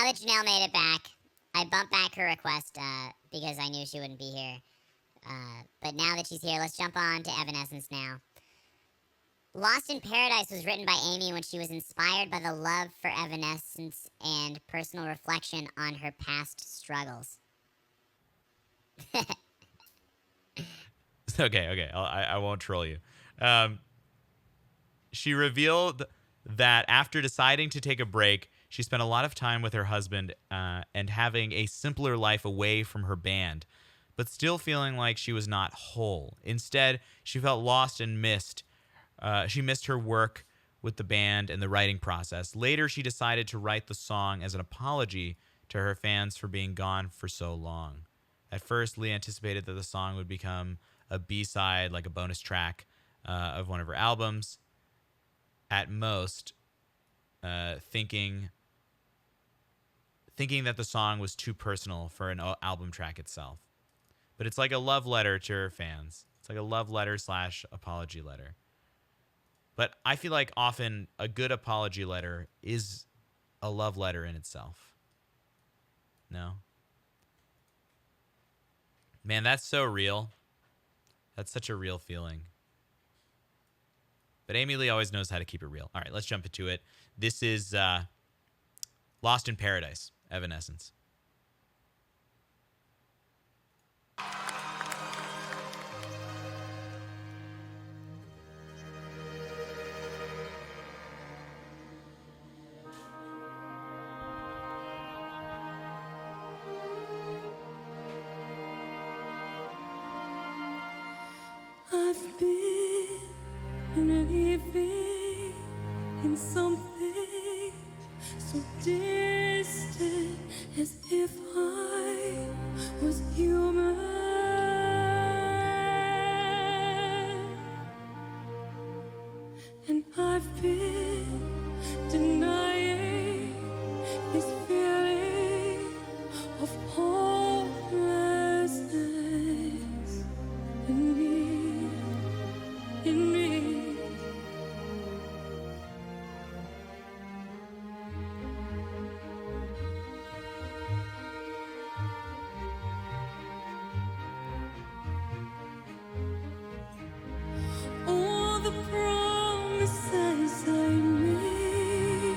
that Janelle made it back, I bumped back her request because I knew she wouldn't be here. But now that she's here, let's jump on to Evanescence now. Lost in Paradise was written by Amy when she was inspired by the love for Evanescence and personal reflection on her past struggles. Okay. I won't troll you. She revealed that after deciding to take a break, she spent a lot of time with her husband and having a simpler life away from her band, but still feeling like she was not whole. Instead, she felt lost and missed. She missed her work with the band and the writing process. Later, she decided to write the song as an apology to her fans for being gone for so long. At first, Lee anticipated that the song would become a B-side, like a bonus track of one of her albums. At most, thinking that the song was too personal for an album track itself. But it's like a love letter to her fans. It's like a love letter / apology letter. But I feel like often a good apology letter is a love letter in itself. No? Man, that's so real. That's such a real feeling. But Amy Lee always knows how to keep it real. All right, let's jump into it. This is Lost in Paradise, Evanescence. I've been living in something so distant, as if I was human, and I've been denying this feeling of hopelessness in me, in me. All the promises I made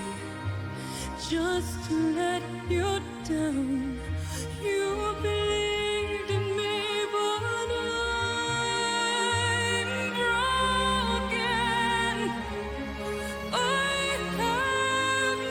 just to let you down. You believed in me, but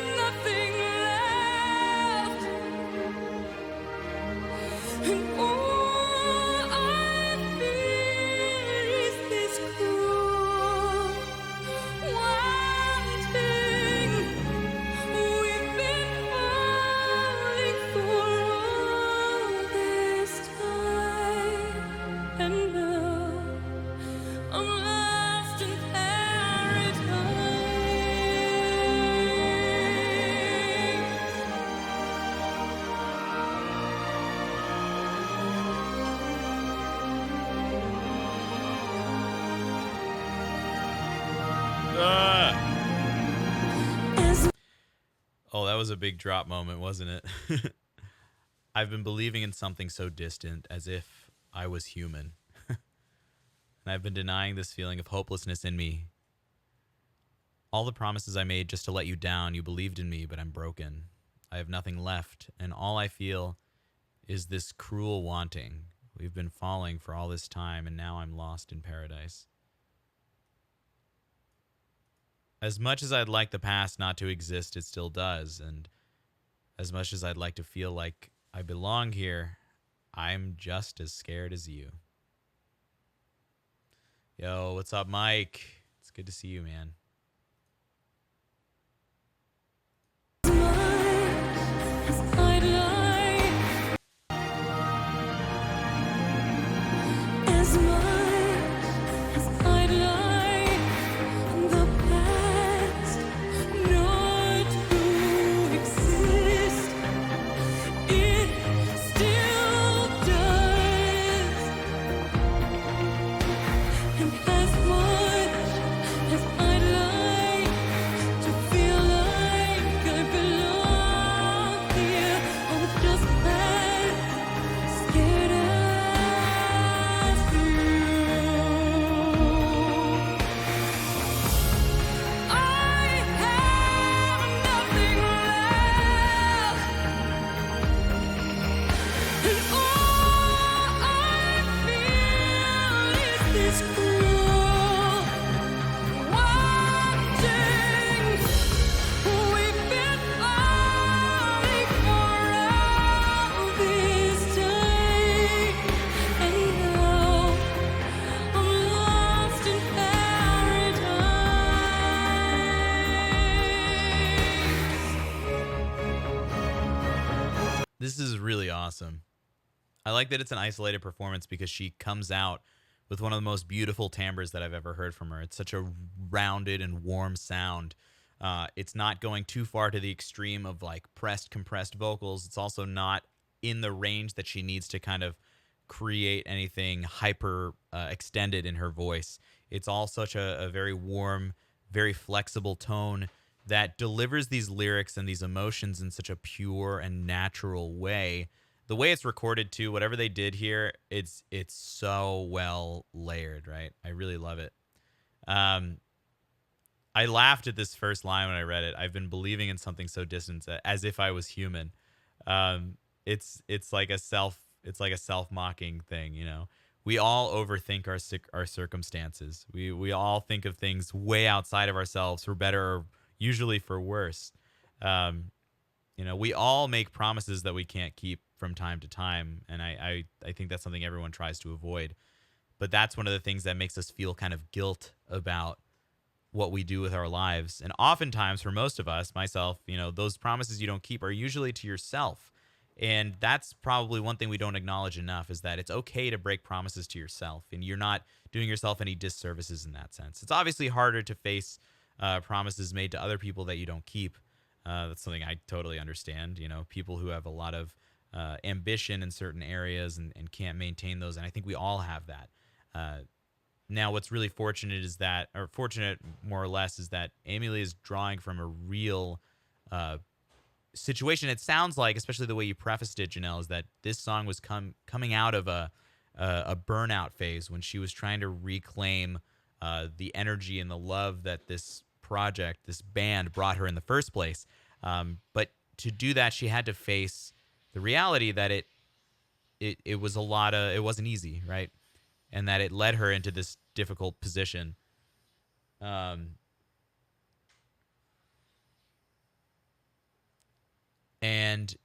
I'm broken. I have nothing left, and all I feel is this cruel wanting. We've been falling for all this time, and now I'm lost in paradise. Oh, that was a big drop moment, wasn't it? I've been believing in something so distant, as if I was human. And I've been denying this feeling of hopelessness in me. All the promises I made just to let you down, you believed in me, but I'm broken. I have nothing left, and all I feel is this cruel wanting. We've been falling for all this time, and now I'm lost in paradise. As much as I'd like the past not to exist, it still does. And as much as I'd like to feel like I belong here, I'm just as scared as you. Yo, what's up, Mike? It's good to see you, man. As I'd like, as much as I'd like the past not to exist, it still does. And as much as I'd like This is really awesome. I like that it's an isolated performance because she comes out with one of the most beautiful timbres that I've ever heard from her. It's such a rounded and warm sound. It's not going too far to the extreme of like pressed, compressed vocals. It's also not in the range that she needs to kind of create anything hyper extended in her voice. It's all such a very warm, very flexible tone that delivers these lyrics and these emotions in such a pure and natural way. The way it's recorded too, whatever they did here, it's so well layered, right? I really love it. I laughed at this first line when I read it. I've been believing in something so distant as if I was human. It's like a self mocking thing, you know. We all overthink our circumstances. We all think of things way outside of ourselves for better or usually for worse. You know, we all make promises that we can't keep from time to time, and I think that's something everyone tries to avoid. But that's one of the things that makes us feel kind of guilt about what we do with our lives. And oftentimes, for most of us, myself, you know, those promises you don't keep are usually to yourself. And that's probably one thing we don't acknowledge enough, is that it's okay to break promises to yourself, and you're not doing yourself any disservices in that sense. It's obviously harder to face promises made to other people that you don't keep. That's something I totally understand. You know, people who have a lot of ambition in certain areas and can't maintain those. And I think we all have that. Now, what's really fortunate is that, or fortunate more or less, is that Amy Lee is drawing from a real situation. It sounds like, especially the way you prefaced it, Janelle, is that this song was coming out of a burnout phase when she was trying to reclaim the energy and the love that this project, this band, brought her in the first place. But to do that, she had to face the reality that it was it wasn't easy, right? And that it led her into this difficult position. And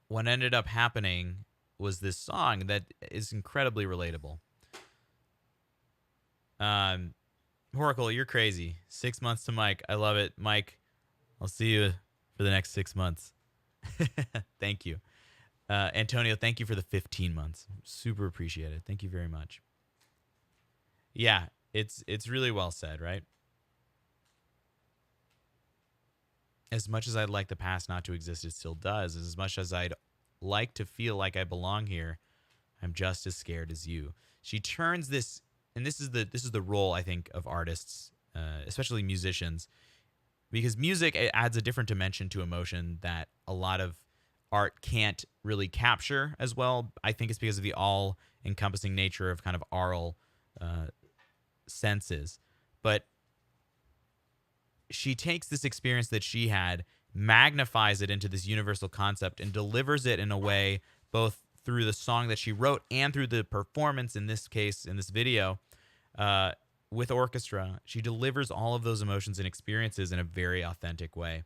what ended up happening was this song that is incredibly relatable. Oracle, you're crazy. 6 months to Mike. I love it. Mike, I'll see you for the next 6 months. Thank you. Antonio, thank you for the 15 months. Super appreciate it. Thank you very much. Yeah, it's really well said, right? As much as I'd like the past not to exist, it still does. As much as I'd like to feel like I belong here, I'm just as scared as you. She turns this, and this is the role, I think, of artists, especially musicians, because music, it adds a different dimension to emotion that a lot of art can't really capture as well. I think it's because of the all-encompassing nature of kind of aural senses. But she takes this experience that she had, magnifies it into this universal concept, and delivers it in a way, both through the song that she wrote and through the performance, in this case, in this video, with orchestra. She delivers all of those emotions and experiences in a very authentic way.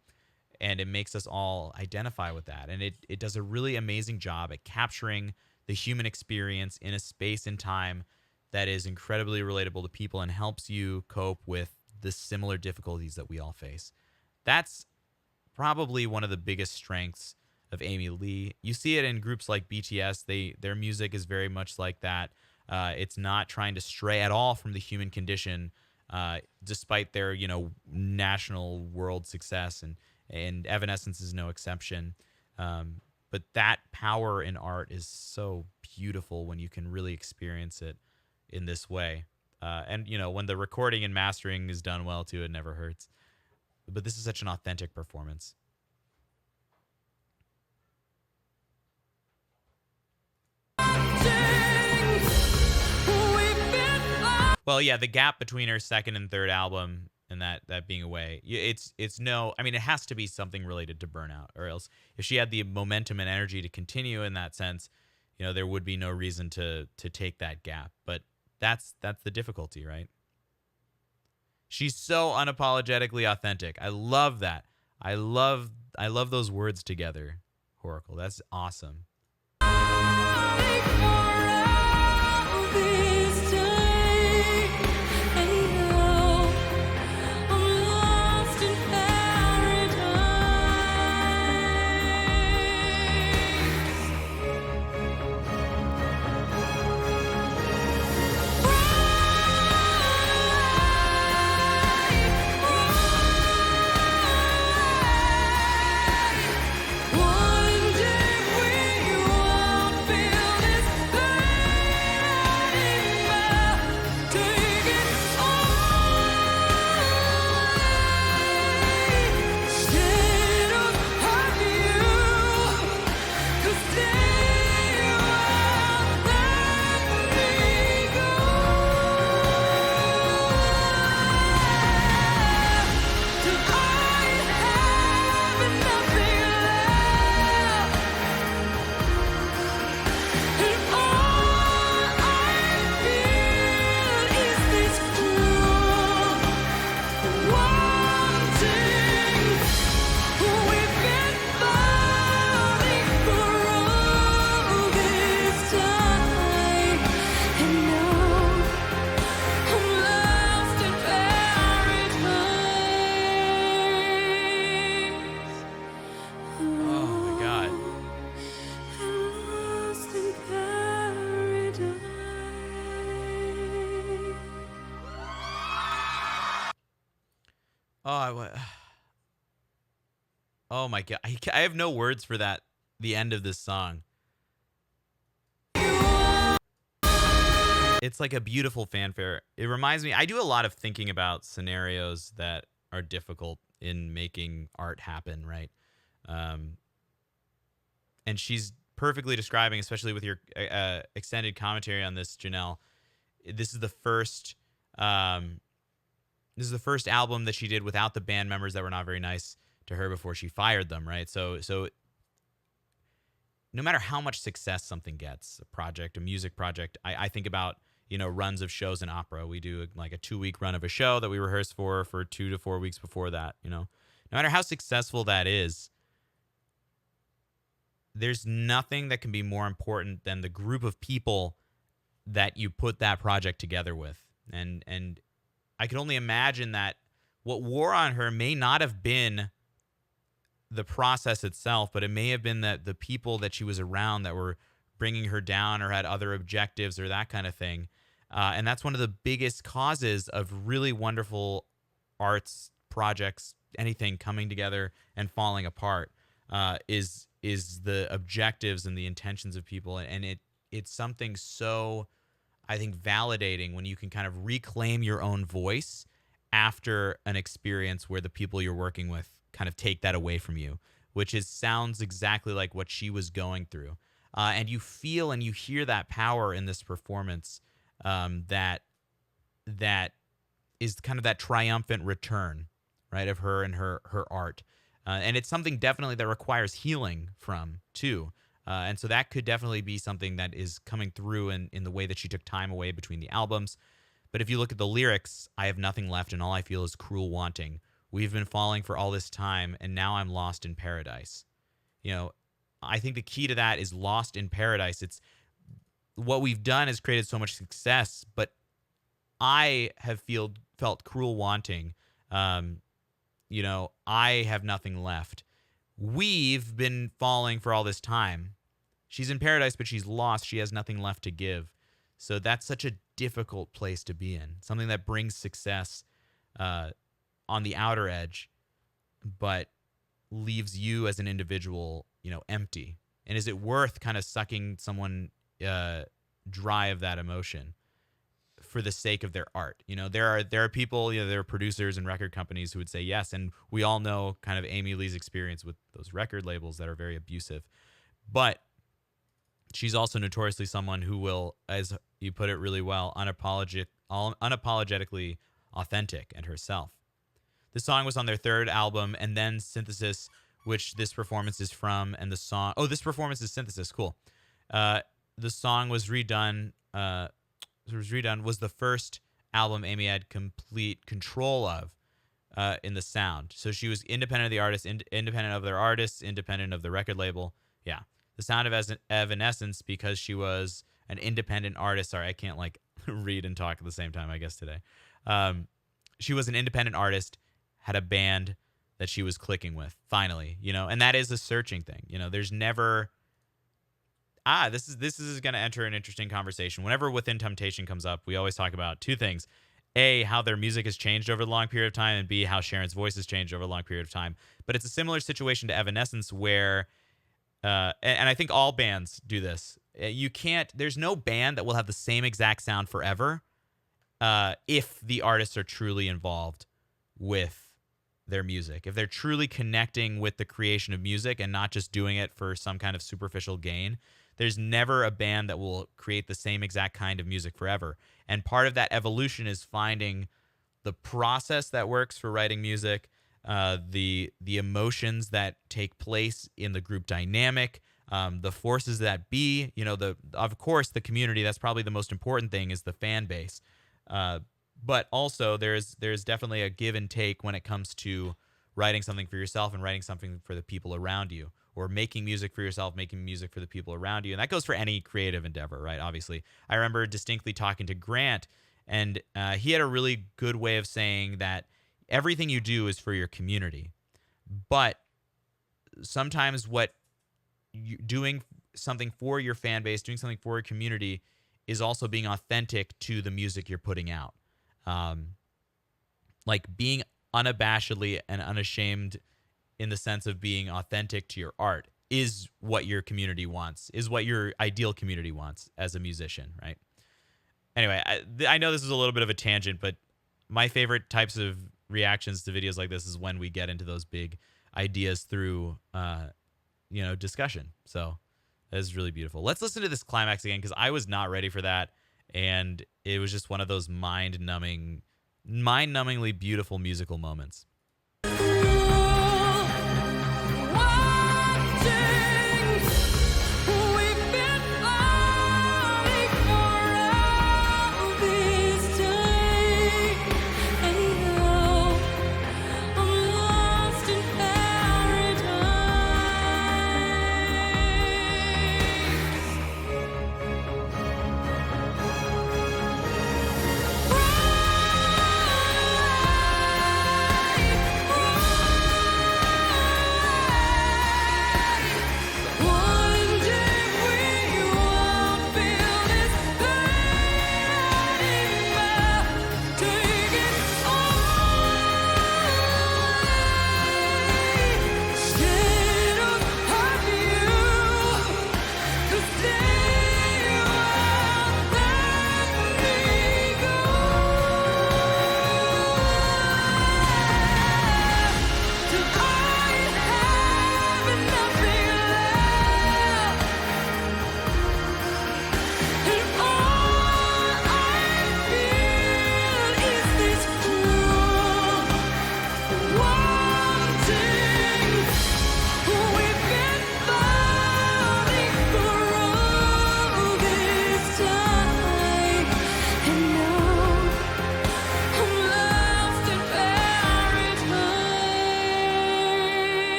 And it makes us all identify with that. And it does a really amazing job at capturing the human experience in a space and time that is incredibly relatable to people and helps you cope with the similar difficulties that we all face. That's probably one of the biggest strengths of Amy Lee. You see it in groups like BTS. Their music is very much like that. It's not trying to stray at all from the human condition, despite their, you know, national world success, and Evanescence is no exception. But that power in art is so beautiful when you can really experience it in this way. And, you know, when the recording and mastering is done well, too, it never hurts. But this is such an authentic performance. Well, yeah, the gap between her second and third album and that being away, it's no, I mean, it has to be something related to Burnout, or else if she had the momentum and energy to continue in that sense, you know, there would be no reason to take that gap. But that's the difficulty, right? She's so unapologetically authentic. I love that. I love those words together, Oracle. That's awesome. Oh my god, I have no words for that. The end of this song. It's like a beautiful fanfare. It reminds me. I do a lot of thinking about scenarios that are difficult in making art happen, right? Um, and she's perfectly describing, especially with your extended commentary on this, Janelle. This is the first. This is the first album that she did without the band members that were not very nice to her before she fired them, right? So no matter how much success something gets, a project, a music project, I think about, runs of shows in opera. We do like a 2-week run of a show that we rehearse for 2 to 4 weeks before that, No matter how successful that is, there's nothing that can be more important than the group of people that you put that project together with. And I can only imagine that what wore on her may not have been the process itself, but it may have been that the people that she was around that were bringing her down or had other objectives or that kind of thing. And that's one of the biggest causes of really wonderful arts projects, anything coming together and falling apart, is the objectives and the intentions of people. And it's something so, I think, validating when you can kind of reclaim your own voice after an experience where the people you're working with kind of take that away from you, which sounds exactly like what she was going through. And you feel and you hear that power in this performance, that is kind of that triumphant return, right, of her and her art. And it's something definitely that requires healing from, too. And so that could definitely be something that is coming through in the way that she took time away between the albums. But if you look at the lyrics, I have nothing left and all I feel is cruel wanting. We've been falling for all this time and now I'm lost in paradise. I think the key to that is lost in paradise. It's what we've done has created so much success, but I have felt cruel wanting. I have nothing left. We've been falling for all this time. She's in paradise, but she's lost. She has nothing left to give. So that's such a difficult place to be in. Something that brings success on the outer edge, but leaves you as an individual, empty. And is it worth kind of sucking someone dry of that emotion for the sake of their art? There are people, there are producers and record companies who would say yes, and we all know kind of Amy Lee's experience with those record labels that are very abusive. But she's also notoriously someone who will, as you put it really well, unapologetically authentic and herself. The song was on their third album, and then Synthesis, which this performance is from, and the song... Oh, this performance is Synthesis. Cool. The song was redone... was the first album Amy had complete control of in the sound. So she was independent of the artist, independent of their artists, independent of the record label. Yeah. The sound of Evanescence, because she was an independent artist. Sorry, I can't read and talk at the same time, I guess, today. She was an independent artist, had a band that she was clicking with, finally, and that is a searching thing. There's never... This is going to enter an interesting conversation. Whenever Within Temptation comes up, we always talk about two things. A, how their music has changed over the long period of time, and B, how Sharon's voice has changed over a long period of time. But it's a similar situation to Evanescence where, and I think all bands do this. There's no band that will have the same exact sound forever if the artists are truly involved with their music. If they're truly connecting with the creation of music and not just doing it for some kind of superficial gain, there's never a band that will create the same exact kind of music forever. And part of that evolution is finding the process that works for writing music, the emotions that take place in the group dynamic, the forces that be, of course, the community. That's probably the most important thing, is the fan base. But also there's definitely a give and take when it comes to writing something for yourself and writing something for the people around you, or making music for yourself, making music for the people around you. And that goes for any creative endeavor, right? Obviously. I remember distinctly talking to Grant, and he had a really good way of saying that everything you do is for your community. But sometimes doing something for your fan base, doing something for your community, is also being authentic to the music you're putting out. Being unabashedly and unashamed in the sense of being authentic to your art is what your community wants, is what your ideal community wants as a musician, right? Anyway, I know this is a little bit of a tangent, but my favorite types of reactions to videos like this is when we get into those big ideas through, discussion. So that is really beautiful. Let's listen to this climax again because I was not ready for that, and it was just one of those mind-numbingly beautiful musical moments.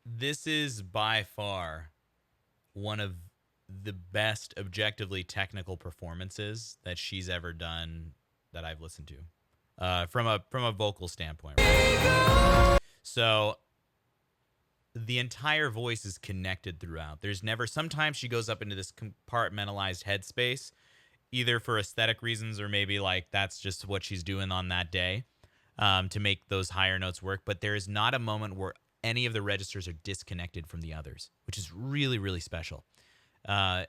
This is by far one of the best objectively technical performances that she's ever done that I've listened to, from a vocal standpoint. Right? So the entire voice is connected throughout. There's never, sometimes she goes up into this compartmentalized headspace, either for aesthetic reasons or maybe like that's just what she's doing on that day, to make those higher notes work. But there is not a moment where any of the registers are disconnected from the others, which is really, really special. And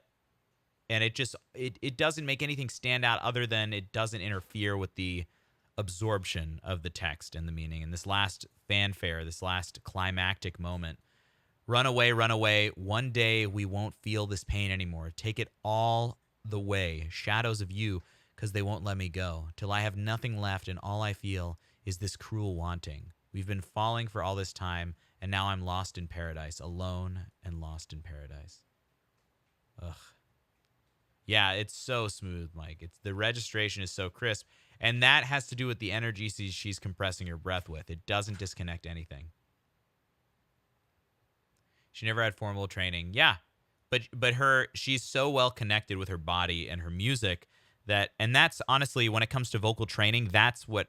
it doesn't make anything stand out other than it doesn't interfere with the absorption of the text and the meaning. And this last fanfare, this last climactic moment, run away, one day we won't feel this pain anymore. Take it all the way, shadows of you, because they won't let me go, till I have nothing left and all I feel is this cruel wanting. We've been falling for all this time, and now I'm lost in paradise, alone and lost in paradise. Ugh. Yeah, it's so smooth, Mike. The registration is so crisp, and that has to do with the energy she's compressing her breath with. It doesn't disconnect anything. She never had formal training. Yeah, but she's so well connected with her body and her music and that's honestly, when it comes to vocal training, that's what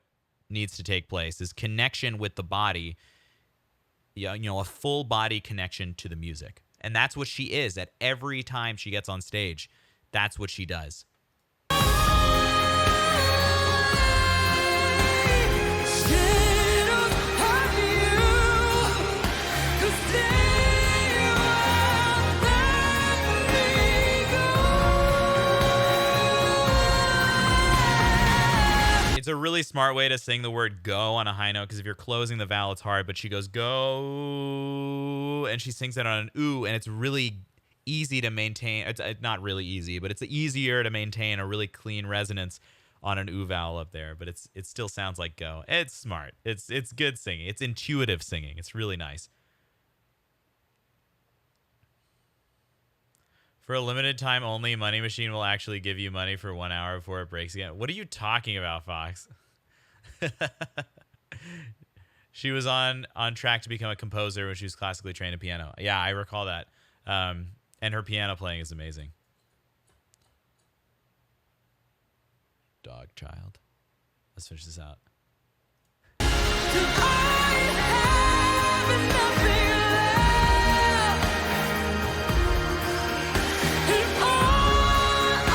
needs to take place, is connection with the body. A full body connection to the music. And that's what she is at every time she gets on stage. That's what she does. It's a really smart way to sing the word go on a high note, because if you're closing the vowel, it's hard, but she goes go, and she sings it on an ooh, and it's really easy to maintain. It's not really easy, but it's easier to maintain a really clean resonance on an ooh vowel up there, but it still sounds like go. It's smart. It's good singing. It's intuitive singing. It's really nice. For a limited time only, Money Machine will actually give you money for 1 hour before it breaks again. What are you talking about, Fox? She was on track to become a composer when she was classically trained in piano. Yeah, I recall that. And her piano playing is amazing. Dog child. Let's finish this out. having nothing left. And all I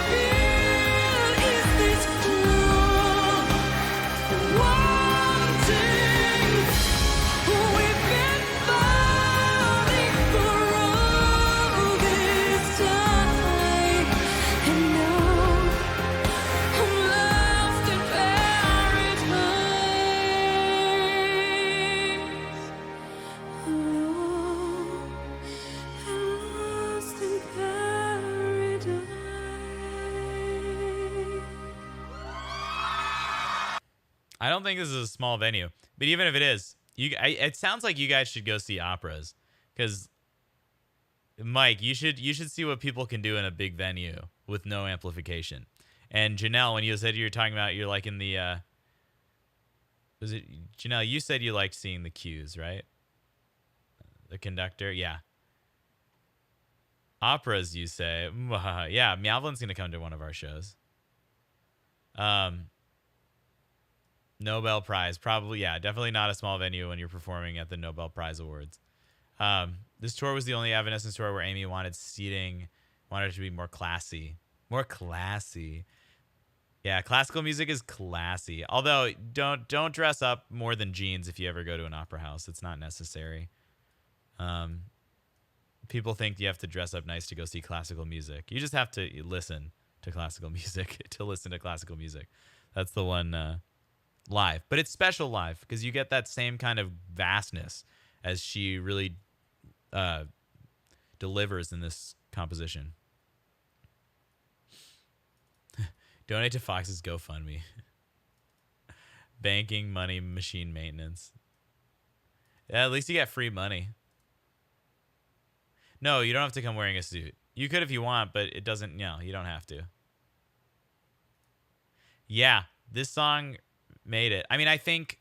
feel is this cruel wanting. We've been falling for all this time, and now I'm lost in paradise. Alone and lost in paradise. I don't think this is a small venue, but even if it is, it sounds like you guys should go see operas, because Mike, you should see what people can do in a big venue with no amplification. And Janelle, when you said you were talking about you're like in the was it Janelle? You said you liked seeing the cues, right? The conductor, yeah. Operas, you say? Yeah, Meowlin's gonna come to one of our shows. Nobel Prize, probably, yeah, definitely not a small venue when you're performing at the Nobel Prize Awards. This tour was the only Evanescence tour where Amy wanted seating, wanted it to be more classy. More classy. Yeah, classical music is classy. Although don't dress up more than jeans if you ever go to an opera house. It's not necessary. People think you have to dress up nice to go see classical music. You just have to listen to classical music to listen to classical music. That's the one live. But it's special live because you get that same kind of vastness as she really delivers in this composition. Donate to Fox's GoFundMe. Banking, money, machine maintenance. Yeah, at least you get free money. No, you don't have to come wearing a suit. You could if you want, but it doesn't, you don't have to. Yeah, this song made it. I mean, I think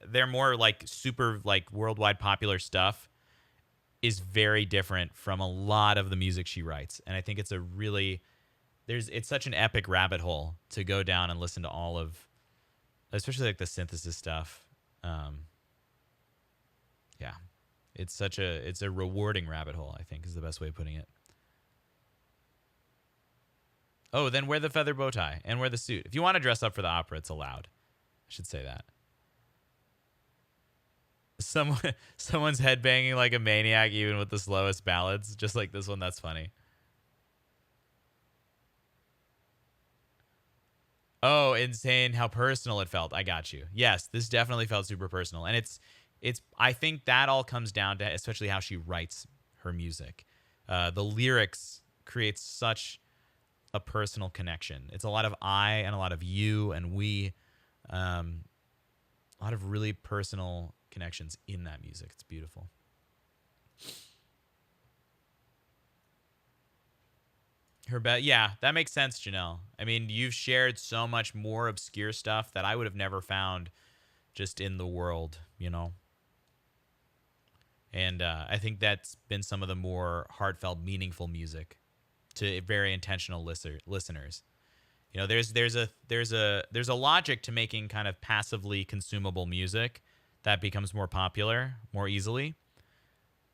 they're more like super like worldwide popular stuff is very different from a lot of the music she writes. And I think it's a really it's such an epic rabbit hole to go down and listen to all of, especially like the synthesis stuff. Yeah. It's a rewarding rabbit hole, I think is the best way of putting it. Oh, then wear the feather bow tie and wear the suit. If you want to dress up for the opera, it's allowed. I should say that. Someone's headbanging like a maniac, even with the slowest ballads, just like this one. That's funny. Oh, insane how personal it felt. I got you. Yes, this definitely felt super personal. And it's I think that all comes down to especially how she writes her music. The lyrics create such a personal connection. It's a lot of I and a lot of you and we. A lot of really personal connections in that music. It's beautiful. Yeah, that makes sense, Janelle. I mean, you've shared so much more obscure stuff that I would have never found just in the world, And I think that's been some of the more heartfelt, meaningful music to very intentional listeners. There's a logic to making kind of passively consumable music that becomes more popular more easily.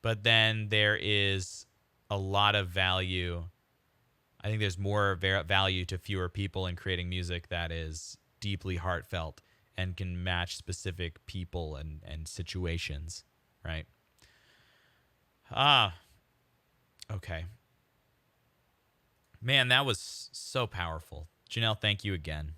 But then there is a lot of value. I think there's more value to fewer people in creating music that is deeply heartfelt and can match specific people and situations, right? Okay. Man, that was so powerful. Janelle, thank you again.